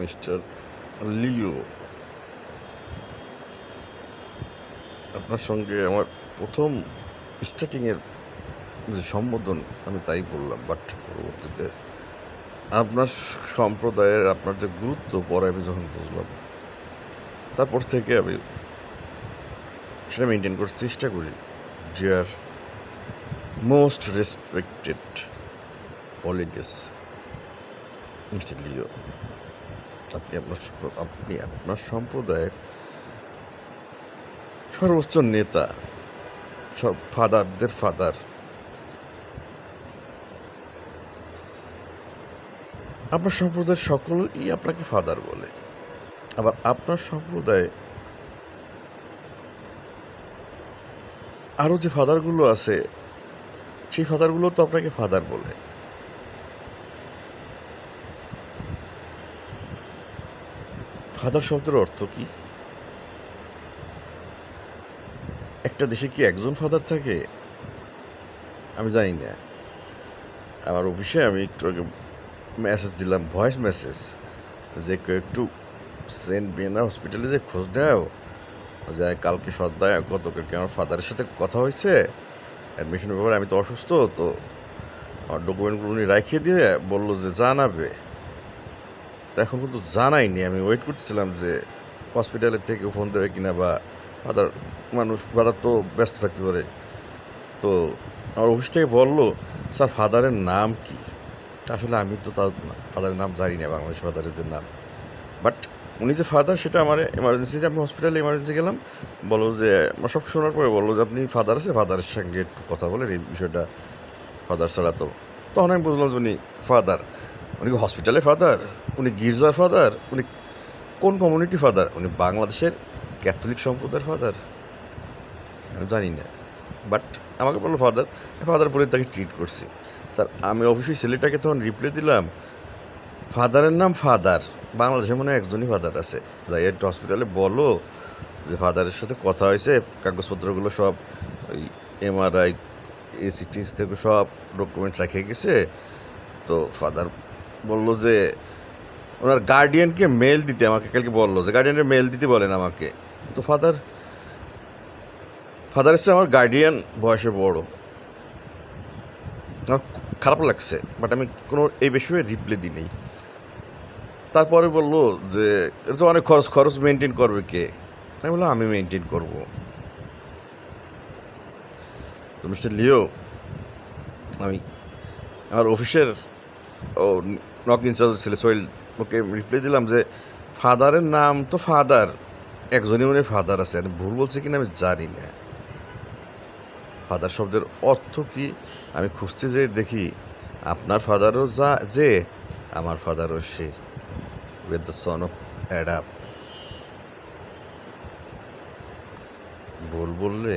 Mister লিও, আপনার সঙ্গে আমার প্রথম স্টার্টিংয়ের যে সম্বোধন আমি তাই বললাম, বাট পরবর্তীতে আপনার সম্প্রদায়ের আপনার যে গুরুত্ব পরে আমি যখন বুঝলাম, তারপর থেকে আমি সেটা মেনটেন করার চেষ্টা করি। Dear most respected politics mister Leo, আপনি আপনার সম্প্রদায়ের সর্বোচ্চ নেতা, সব ফাদারদের ফাদার। আপনার সম্প্রদায়ের সকলেই আপনাকে ফাদার বলে। আবার আপনার সম্প্রদায়ে আরও যে ফাদারগুলো আছে, সেই ফাদারগুলো তো আপনাকে ফাদার বলে। ফাদার শব্দের অর্থ কি? একটা দেশে কি একজন ফাদার থাকে? আমি জানি না। আমার অফিসে আমি একটু আগে মেসেজ দিলাম, ভয়েস মেসেজ, যে কেউ একটু সেন্ট ভিয়েনা হসপিটালে যে খোঁজ নেও, যে কালকে সন্ধ্যায় গতকালকে আমার ফাদারের সাথে কথা হয়েছে অ্যাডমিশনের ব্যাপারে। আমি তো অসুস্থ, তো আমার ডকুমেন্টগুলো উনি রাখিয়ে দিয়ে বললো যে জানাবে। তো এখন কিন্তু জানাইনি। আমি ওয়েট করতেছিলাম যে হসপিটালের থেকে ফোন দেবে কিনা, বা ফাদার তো ব্যস্ত থাকতে পারে। তো আমার অফিস থেকে বললো, স্যার ফাদারের নাম কি? আসলে আমি তো তার ফাদারের নাম জানি না, বাংলাদেশ ফাদারের যে নাম। বাট উনি যে ফাদার, সেটা আমার এমার্জেন্সিতে, আমি হসপিটালে এমার্জেন্সি গেলাম, বলো যে সব শোনার পরে বললো যে আপনি ফাদার আছে, ফাদারের সঙ্গে একটু কথা বলেন এই বিষয়টা, ফাদার ছাড়া তো। তখন আমি বুঝলাম যে উনি ফাদার। উনি হসপিটালে ফাদার, উনি গির্জার ফাদার, উনি কোন কমিউনিটি ফাদার? উনি বাংলাদেশের ক্যাথলিক সম্প্রদায়ের ফাদার, আমি জানি না। বাট আমাকে বললো ফাদার, ফাদার বলে তাকে ট্রিট করছি। আমি অবশ্যই ছেলেটাকে তখন রিপ্লাই দিলাম, ফাদারের নাম ফাদার, বাংলাদেশে মনে হয় একজনই ফাদার আছে, যাই একটু হসপিটালে বলো যে ফাদারের সাথে কথা হয়েছে, কাগজপত্রগুলো সব ওই এমআরআই, এসিটি সব ডকুমেন্ট রেখে গেছে। তো ফাদার বললো যে ওনার গার্ডিয়ানকে মেল দিতে, আমাকে কালকে বললো যে গার্ডিয়ানের মেল দিতে বলেন আমাকে। তো ফাদার এসে আমার গার্ডিয়ান বয়সে বড়, আমার খারাপ লাগছে, বাট আমি কোনো এই বিষয়ে রিপ্লাই দিই নেই। তারপরে বললো যে এটা তো অনেক খরচ মেনটেন করবে কে? আমি বললাম আমি মেনটেন করব। তো মিস্টার লিও, আমি আমার অফিসের নক ইনচার্জ ছিল সোহেল, ওকে রিপ্লাই দিলাম যে ফাদারের নাম তো ফাদার, একজনই মনে ফাদার আছে, আর ভুল বলছে কিনা আমি জানি না। ফাদার শব্দের অর্থ কি আমি খুঁজতে যেয়ে দেখি আপনার ফাদারও যে আমার ফাদারও সে, with the son of Adam. ভুল বললে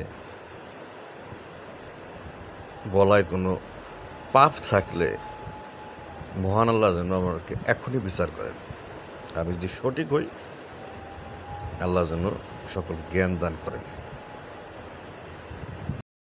বলায় কোনো পাপ থাকলে মহান আল্লাহ যেন আমাকে এখনই বিচার করেন। আমি যদি সঠিক হই, আল্লাহ যেন সকল জ্ঞান দান করেন।